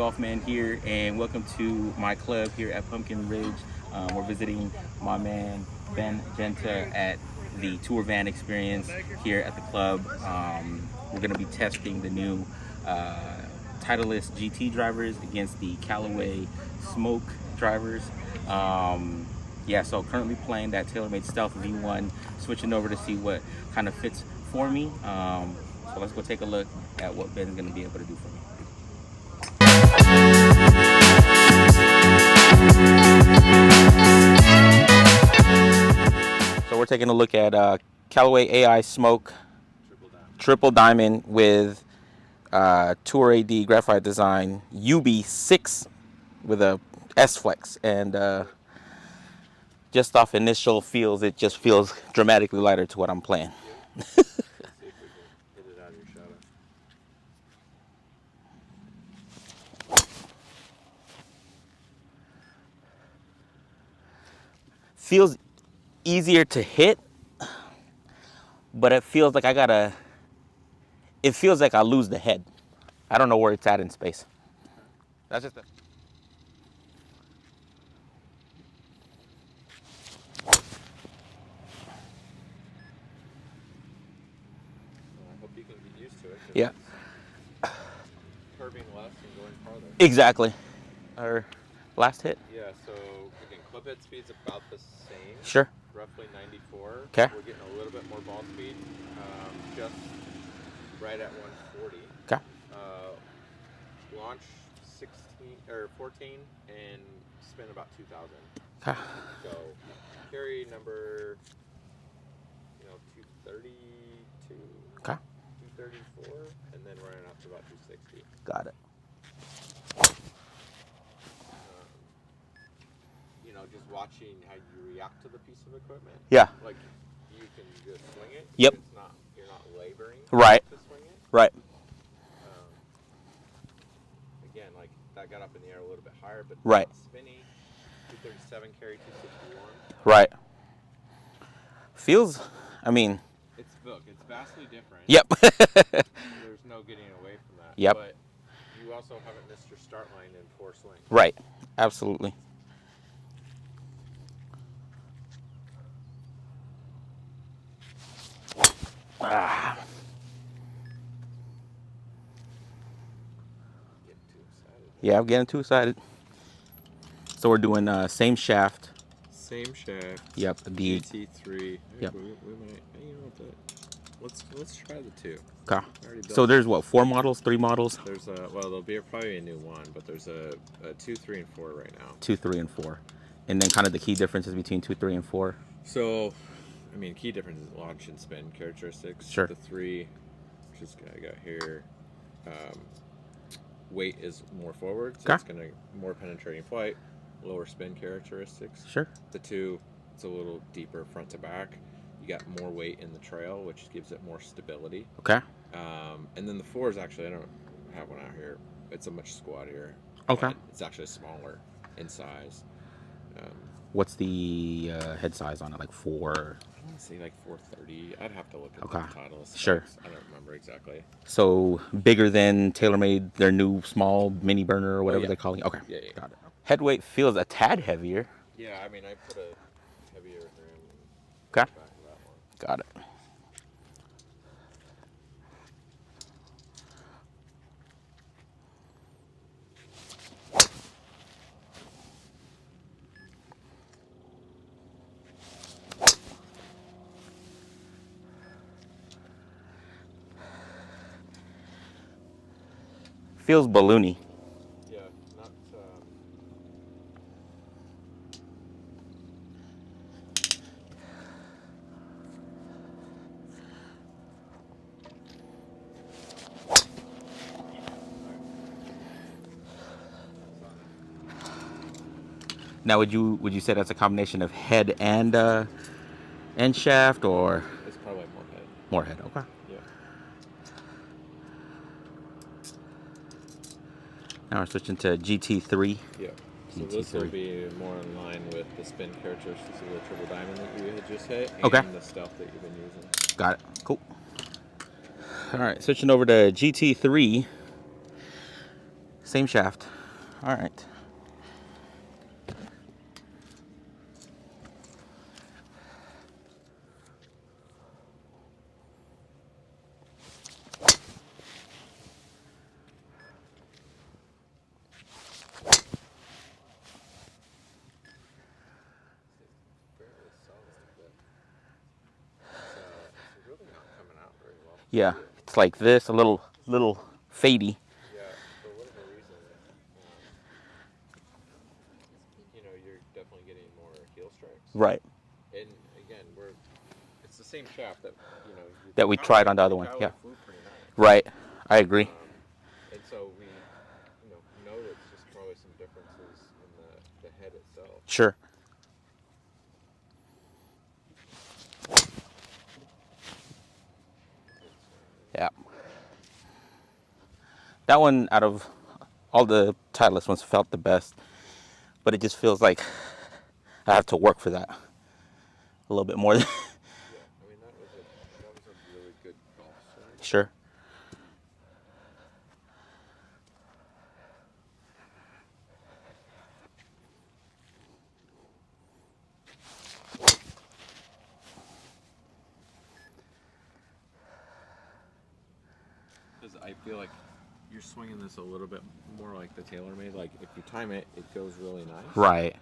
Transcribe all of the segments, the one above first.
Golfman here, and welcome to my club here at Pumpkin Ridge. We're visiting my man Ben Genta at the tour van experience here at the club. We're going to be testing the new Titleist GT Drivers against the Callaway Smoke Drivers. Yeah, so currently playing that TaylorMade Stealth V1, switching over to see what kind of fits for me. So let's go take a look at what Ben's going to be able to do for me. So we're taking a look at Callaway AI Smoke Triple Diamond with Tour AD graphite design UB6 with a S Flex, and just off initial feels, it just feels dramatically lighter to what I'm playing. Feels easier to hit, but it feels like it feels like I lose the head. I don't know where it's at in space. That's just I hope you can get used to it. Yeah. Curving left and going farther. Exactly. Our last hit. Yeah, so again, clip head speed's about the same. Sure. Roughly 94. Okay. We're getting a little bit more ball speed, just right at 140. Okay. Launch 14 and spin about 2,000. Okay. So carry number 232. Okay. 234, and then running up to about 260. Got it. Just watching how you react to the piece of equipment. Yeah. Like you can just swing it. Yep. You're not laboring. Right. To swing it. Right. Again, like that got up in the air a little bit higher, but right. Spinny, 237 carry 261. Right. Feels. I mean. It's vastly different. Yep. There's no getting away from that. Yep. But you also haven't missed your start line in 4 swings. Right. Absolutely. Ah. Getting too excited. Yeah, I'm getting too excited. So we're doing same shaft. Same shaft. Yep. The GT3. Yep. We might. Let's try the 2. Okay. So there's what, 4 models, 3 models? There's there'll be probably a new one, but there's a 2, 3, and 4 right now. 2, 3, and 4, and then kind of the key differences between 2, 3, and 4. So, I mean, key difference is launch and spin characteristics. Sure. The 3, which is I got here, weight is more forward, so it's gonna more penetrating flight, lower spin characteristics. Sure. The 2, it's a little deeper front to back. You got more weight in the trail, which gives it more stability. Okay. And then the 4 is actually, I don't have one out here. It's a much squattier. Okay. It's actually smaller in size. What's the head size on it? Like 4? I want to say like 430. I'd have to look at the title. Sure. I don't remember exactly. So bigger than TaylorMade, their new small mini burner or whatever they're calling it? Okay. Yeah. Got it. Head weight feels a tad heavier. Yeah, I mean, I put a heavier rim. Okay. Got it. Feels balloony. Yeah, not. Now, would you say that's a combination of head and shaft, or? It's probably more head. More head. Okay. Yeah. Now we're switching to GT3. Yeah. So this will be more in line with the spin characteristics of the triple diamond that you had just hit, and the stealth that you've been using. Got it. Cool. All right, switching over to GT3. Same shaft. All right. It's really not coming out very well. Yeah, it's like this, a little fadey. Yeah, for whatever reason, you know, you're definitely getting more heel strikes. Right. And again, it's the same shaft that, you know, That we tried on the other one. Callaway Yeah. flew pretty nice. Right. I agree. And so we, you know it's just probably some differences in the head itself. Sure. Yeah. That one, out of all the Titleist ones, felt the best. But it just feels like I have to work for that a little bit more. Yeah, I mean, that was a really good golf swing. Sure. Because I feel like you're swinging this a little bit more like the TaylorMade. Like, if you time it, it goes really nice. Right.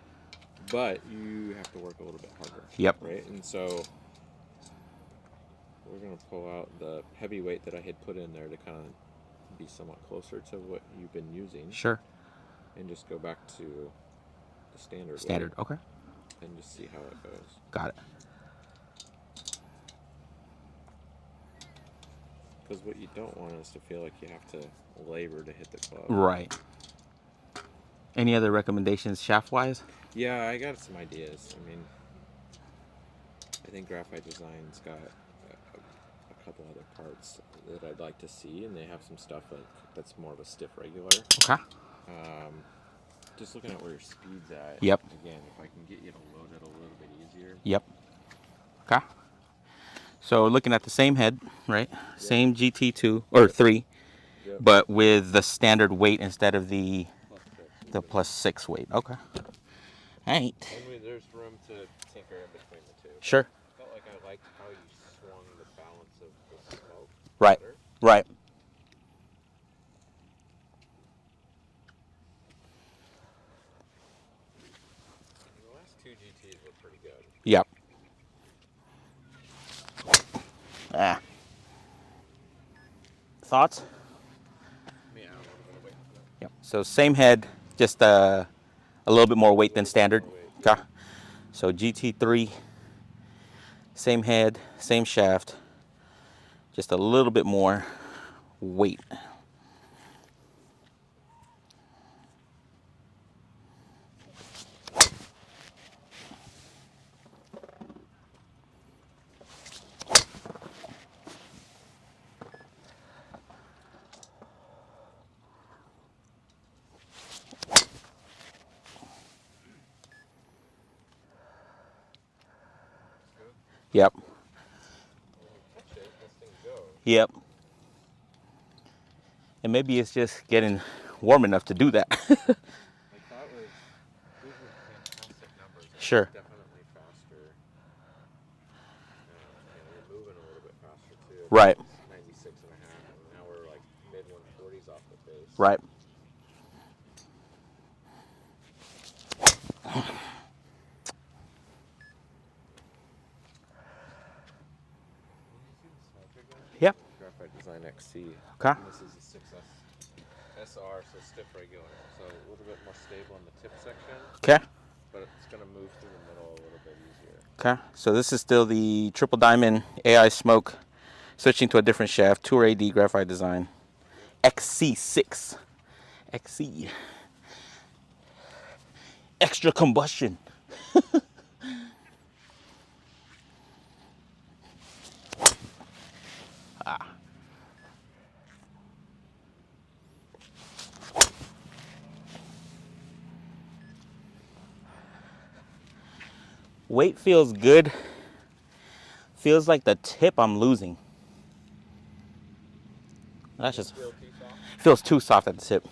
But you have to work a little bit harder. Yep. Right? And so we're going to pull out the heavyweight that I had put in there to kind of be somewhat closer to what you've been using. Sure. And just go back to the standard Standard. weight Okay. and just see how it goes. Got it. Because what you don't want is to feel like you have to labor to hit the club. Right. Any other recommendations shaft-wise? Yeah, I got some ideas. I mean, I think Graphite Design's got a couple other parts that I'd like to see, and they have some stuff that's more of a stiff regular. Okay. Just looking at where your speed's at. Yep. Again, if I can get you to load it a little bit easier. Yep. Okay. So looking at the same head, right? Yep. Same GT2 or 3, yep, but with the standard weight instead of the +6 weight. Okay. All right. And there's room to tinker in between the two. Sure. I felt like I liked how you swung the balance of the smoke. Right. Better. Right. The last two GTs look pretty good. Yep. Ah. Thoughts? Yeah, a little bit of weight. Yep. So same head, just a little bit more weight than standard. Okay. So GT3, same head, same shaft, just a little bit more weight. Yep. Yep. And maybe it's just getting warm enough to do that. These were fantastic numbers. Sure. Definitely faster. We're moving a little bit faster too. Right. 96.5, and now we're like mid 140s off the base. Right. Yep. Graphite Design XC. Okay. And this is a 6S SR, so stiff regular. So a little bit more stable in the tip section. Okay. But it's going to move through the middle a little bit easier. Okay. So this is still the triple diamond AI smoke, switching to a different shaft, Tour AD Graphite Design, XC6. XC. Extra combustion. Weight feels good. Feels like the tip I'm losing. That's just feels too soft at the tip.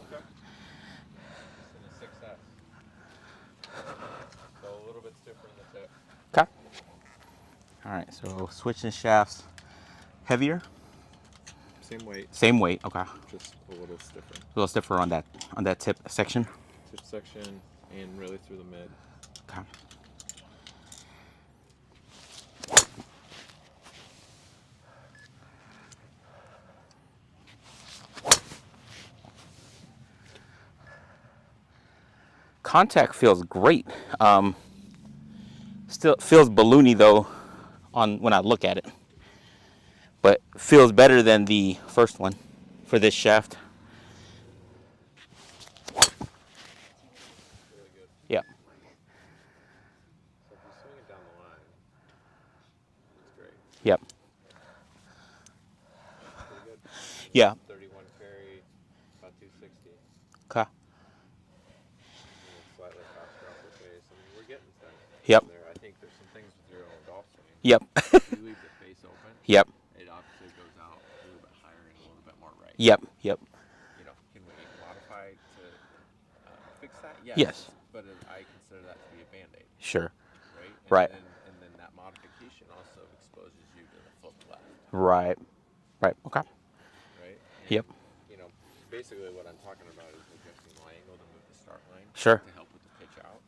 All right, so switching shafts. Heavier? Same weight, Same weight, okay. just a little stiffer. A little stiffer on that tip section. Tip section and really through the mid. Okay. Contact feels great. Still feels balloony though when I look at it, but feels better than the first one for this shaft. Really good. Yep. So if you swing it down the line, it's great. Yep. Pretty good. Yeah. 31 carry, about 260. Okay. Slightly faster off the face. I mean, we're getting things Yep. there. I think there's some things with your own golf swing. Yep. If you leave the face open, Yep. it obviously goes out a little bit higher and a little bit more right. Yep. Yep. You know, can we modify to fix that? Yes. Yes. But I consider that to be a band-aid. Sure. Right? Right. And then that modification also exposes you to the foot left. Right. Right. Okay. Right? And, Yep. you know, basically what I'm talking about is adjusting the angle to move the start line. Sure. To help with the pitch out.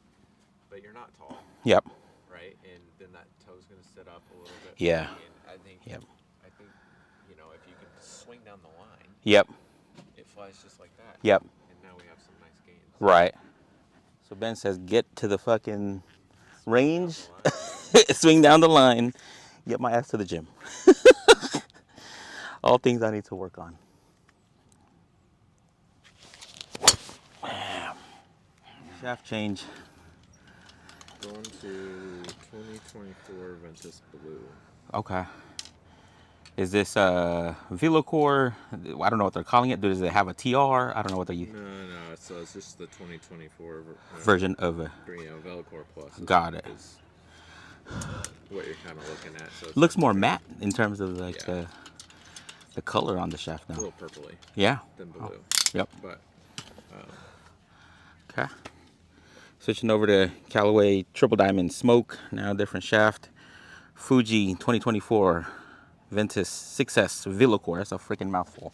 But you're not tall. Yep. Right? And then that toe's going to sit up a little bit. Yeah. And I think, Yep. you know, if you can swing down the line, Yep. it flies just like that. Yep. And now we have some nice gains. Right. So Ben says, get to the fucking range, Down the line. swing down the line, get my ass to the gym. All things I need to work on. Shaft change. Going to 2024 Ventus Blue. Okay. Is this Velocore? I don't know what they're calling it. Does it have a TR? I don't know what they use. No. So it's just the 2024 Version of it. Velocore Plus. Got it. Is what you're kind of looking at. So Looks more matte in terms of like Yeah. the color on the shaft a now. little purpley Yeah. than blue. Yep. But Okay. Switching over to Callaway Triple Diamond Smoke. Now different shaft. Fuji 2024 Ventus 6S Velocore. That's a freaking mouthful.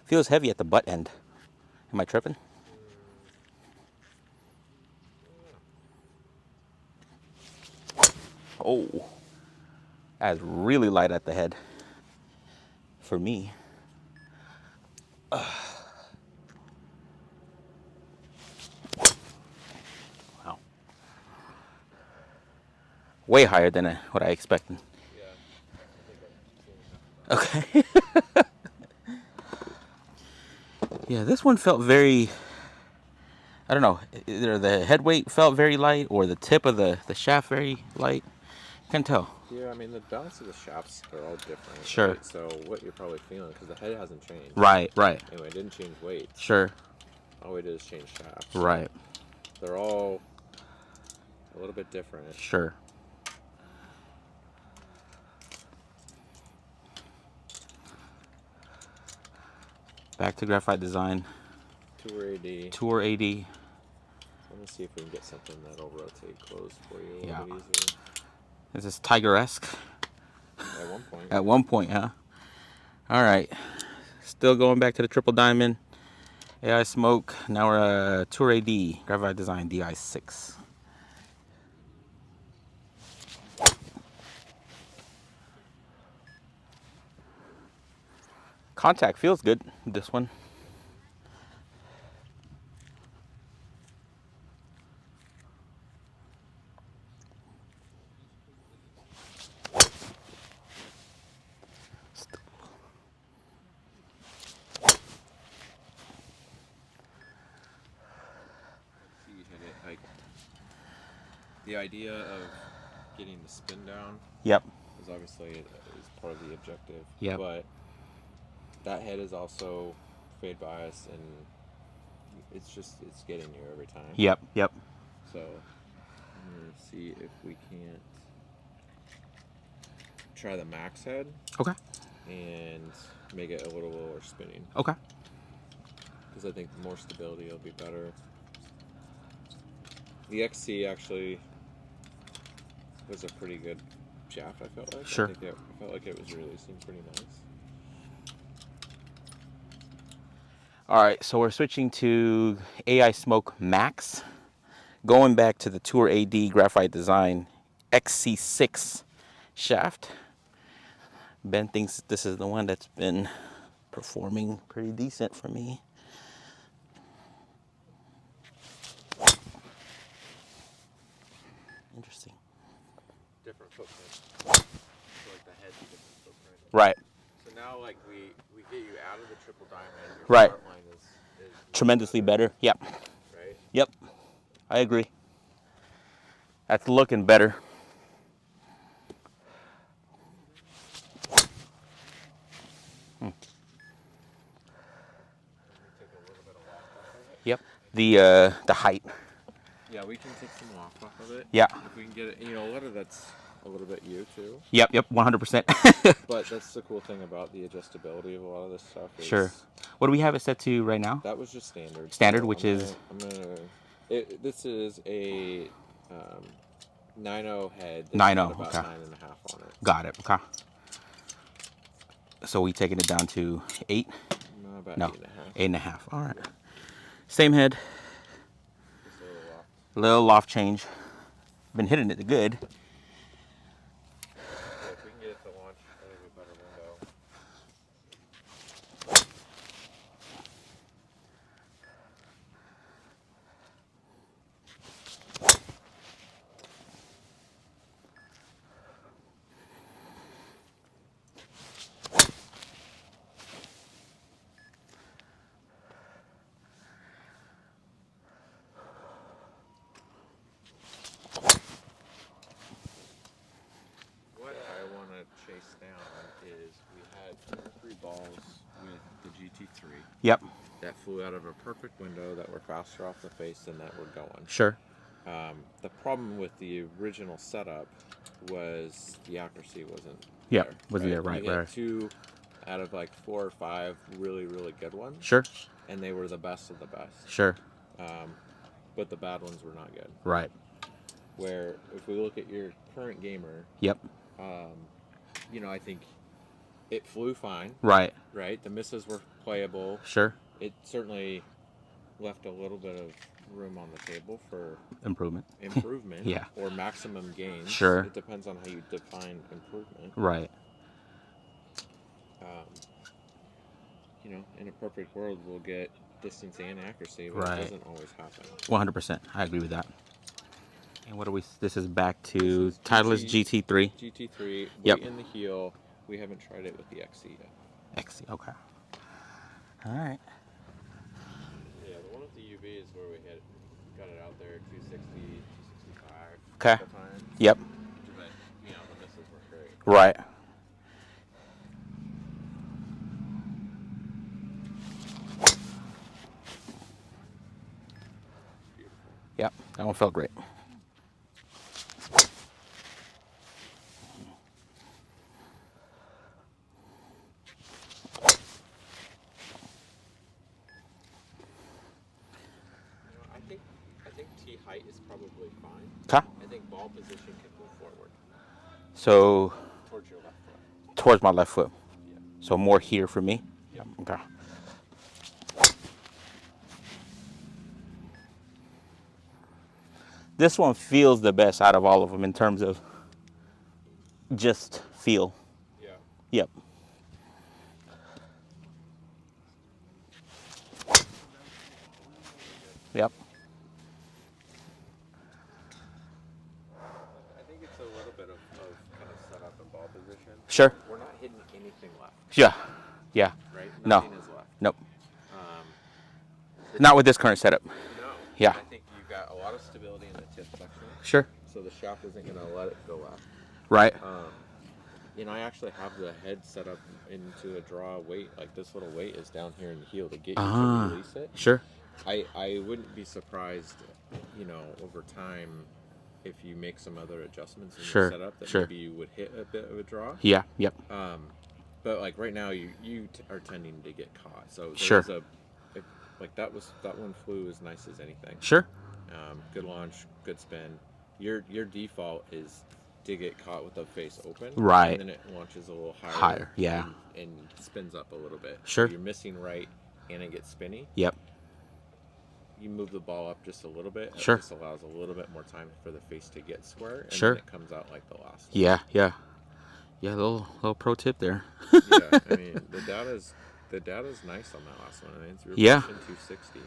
Feels heavy at the butt end. Am I tripping? Oh. That's really light at the head. For me. Wow. Way higher than what I expected. yeah, Okay. Yeah, this one felt very, I don't know, either the head weight felt very light or the tip of the shaft very light. Can't tell. yeah. I mean, the balance of the shafts are all different. Sure. Right? So what you're probably feeling, because the head hasn't changed. Right. Anyway, it didn't change weight. Sure. All we did is change shafts. Right. They're all a little bit different. Sure. Back to graphite design. Tour AD. Tour AD. Let me see if we can get something that'll rotate close for you a little bit easier. This is Tiger-esque. At one point. At one point, huh? All right. Still going back to the triple diamond. AI Smoke. Now we're Tour AD. Graphite design DI6. Contact feels good, this one. You hit it like the idea of getting the spin down. Yep. Is obviously part of the objective. Yep. But that head is also fade bias, and it's getting you every time. Yep. So I'm gonna see if we can't try the max head. Okay. And make it a little lower spinning. Okay. Because I think more stability will be better. The XC actually was a pretty good shaft. I felt like. Sure. I felt like it was releasing pretty nice. All right, so we're switching to AI Smoke Max. Going back to the Tour AD Graphite Design XC6 shaft. Ben thinks this is the one that's been performing pretty decent for me. Interesting. Different footprint. So like the head's a different footprint. Right. So now like we get you out of the triple diamond. Your Right. start line is Tremendously better. Yep. Right? Yep. I agree. That's looking better. Yep. The height. Yeah, we can take some loft off of it. Yeah. If we can get it, you know, a lot of that's a little bit you too. Yep. 100%. But that's the cool thing about the adjustability of a lot of this stuff. Is Sure. What do we have it set to right now? That was just standard. Standard, so which this is a 9.0 head. That's 9.0, got about okay. 9.5 on it. Got it. Okay. So we taking it down to 8? No, about No, 8.5. 8.5. All right. Same head. Just a little loft. Little loft change. Been hitting it good. Yeah, if we can get it to launch a little bit better window. What I want to chase down is we had 3 balls with the GT3 Yep. that flew out of a perfect window that were faster off the face than that were going. Sure. The problem with the original setup was the accuracy wasn't Yep. there. Wasn't there, right, You had right. 2 out of like 4 or 5 really, really good ones. Sure. And they were the best of the best. Sure. But the bad ones were not good. Right. Where if we look at your current gamer, Yep. you know, I think it flew fine. Right. Right? The misses were playable. Sure. It certainly left a little bit of room on the table for Improvement. Yeah. Or maximum gains. Sure. It depends on how you define improvement. Right. You know, in a perfect world, we'll get distance and accuracy, but Right. it doesn't always happen. 100%. I agree with that. And what are we? This is back to Titleist GT3. GT3. Yep. Weight in the heel. We haven't tried it with the XC yet. XC. Okay. All right. Yeah, the one with the UV is where we got it out there 260, 265. Okay. Times. Yep. But, you know, the misses were great. Right. Beautiful. Yep. That one felt great. I think T height is probably fine. Okay. I think ball position can move forward So towards your left foot. towards my left foot. Yeah. So more here for me. Yep. Okay. This one feels the best out of all of them in terms of just feel. Yeah. Yep. Yep. I think it's a little bit of kind of setup and ball position. Sure. We're not hitting anything left. Yeah. Yeah. Right? No. Nothing is left. Nope. Not with this current setup. No. Yeah. I think you've got a lot of stability in the tip section. Sure. So the shaft isn't going to let it go left. Right. You know, I actually have the head set up into a draw weight. Like this little weight is down here in the heel to get you to release it. Sure. I wouldn't be surprised, you know, over time if you make some other adjustments in Sure, the setup that sure. maybe you would hit a bit of a draw. Yeah. Yep. But like right now, you are tending to get caught. So Sure. Like that one flew as nice as anything. Sure. Good launch, good spin. Your default is to get caught with the face open. Right. And then it launches a little higher. Higher, yeah. And spins up a little bit. Sure. So you're missing right, and it gets spinny. Yep. You move the ball up just a little bit. Sure. It just allows a little bit more time for the face to get square. And Sure. then it comes out like the last one. Yeah, yeah. Yeah, little pro tip there. Yeah, I mean, the data's nice on that last one. I mean, it's real Yeah. 260.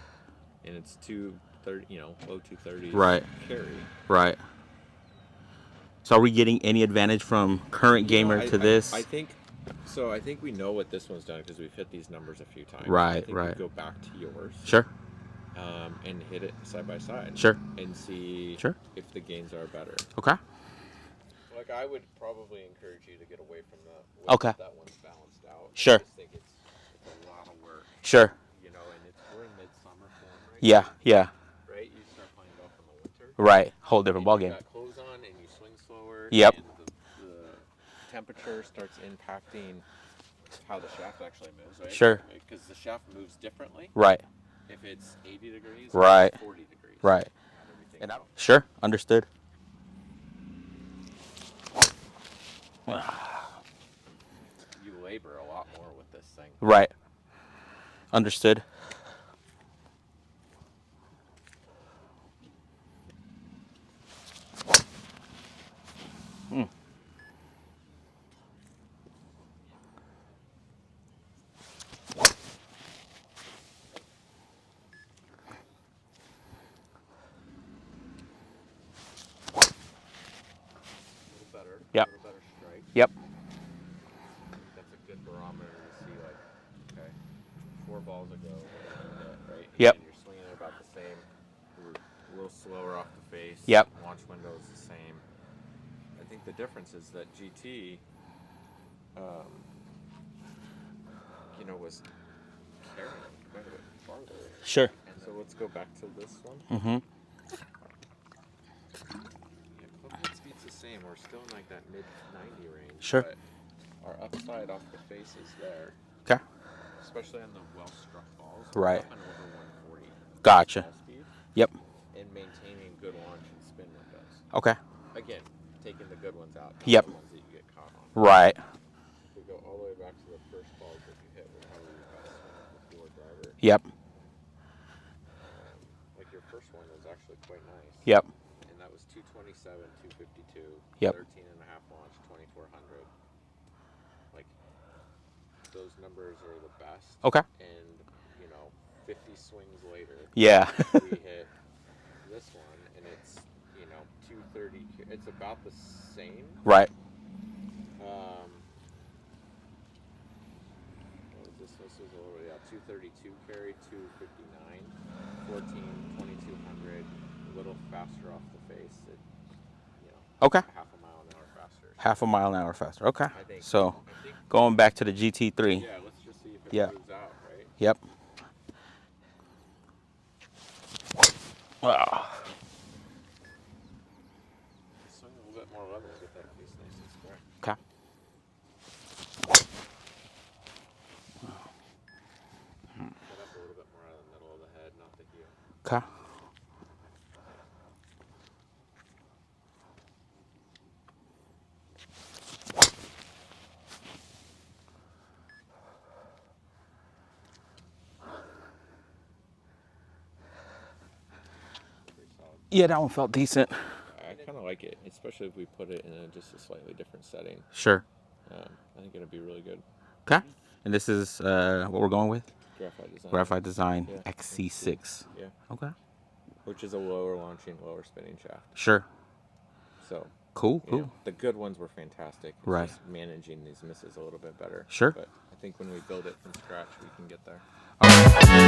And it's 230, low 230s. Right. Carry. Right. So are we getting any advantage from current gamer to this? I think we know what this one's done because we've hit these numbers a few times. Right, I think right. we go back to yours. Sure. And hit it side by side. Sure. And see Sure. if the gains are better. Okay. Like, I would probably encourage you to get away from the way Okay. that one's balanced out. Sure. I just think it's a lot of work. Sure. And we're in midsummer form right Yeah, now. yeah. Right? You start playing golf in the winter. Right. Whole different ball You game. got clothes on and you swing slower. Yep. And the temperature starts impacting how the shaft actually moves, right? Sure. Because the shaft moves differently. Right. If it's 80 degrees, Right. Or 40 degrees. Right. And Sure. Understood. you labor a lot more with this thing. Right. Understood. Yep. A little better strike. Yep. That's a good barometer to see, like, okay, 4 balls ago, right? Yep. And you're swinging it about the same. We're a little slower off the face. Yep. Launch window is the same. I think the difference is that GT, was carrying quite a bit farther. Sure. And so let's go back to this one. Mm-hmm. Club speed's the same. We're still in like that mid 90 range. Sure. But our upside off the face is there. Okay. Especially on the well-struck balls. Right. Up and over 140. Gotcha. Ball speed. Yep. And maintaining good launch and spin windows. Okay. Again, taking the good ones out. Not Yep. The ones that you get caught on. Right. If we go all the way back to the first balls that you hit, we're probably the best one with your driver. Yep. Like your first one was actually quite nice. Yep. And that was 227, 252. Yep. 13 and a half launch, 2400. Like, those numbers are the best. Okay. And, 50 swings later. Yeah. We hit this one, and it's, 230. It's about the same. Right. What was this? This was a little, 232 carry, 259, 14, 2200. A little faster off the face. Okay. Half a mile an hour faster. Half a mile an hour faster. Okay. I think, So, going back to the GT3. yeah, let's just see if it Yeah. moves out, right? Yep. Wow. Swing a little bit more level, get that face nice and square. Okay. Get up a little bit more out of the middle of the head, not the heel. Okay. Pretty solid. Yeah, that one felt decent. I kind of like it, especially if we put it in just a slightly different setting. Sure. I think it'll be really good. Okay. And this is what we're going with? Graphite design. Graphite Design Yeah. XC6. Yeah. Okay. Which is a lower launching, lower spinning shaft. Sure. So, Cool, cool. the good ones were fantastic. It's Right. just managing these misses a little bit better. Sure. But I think when we build it from scratch, we can get there. All right.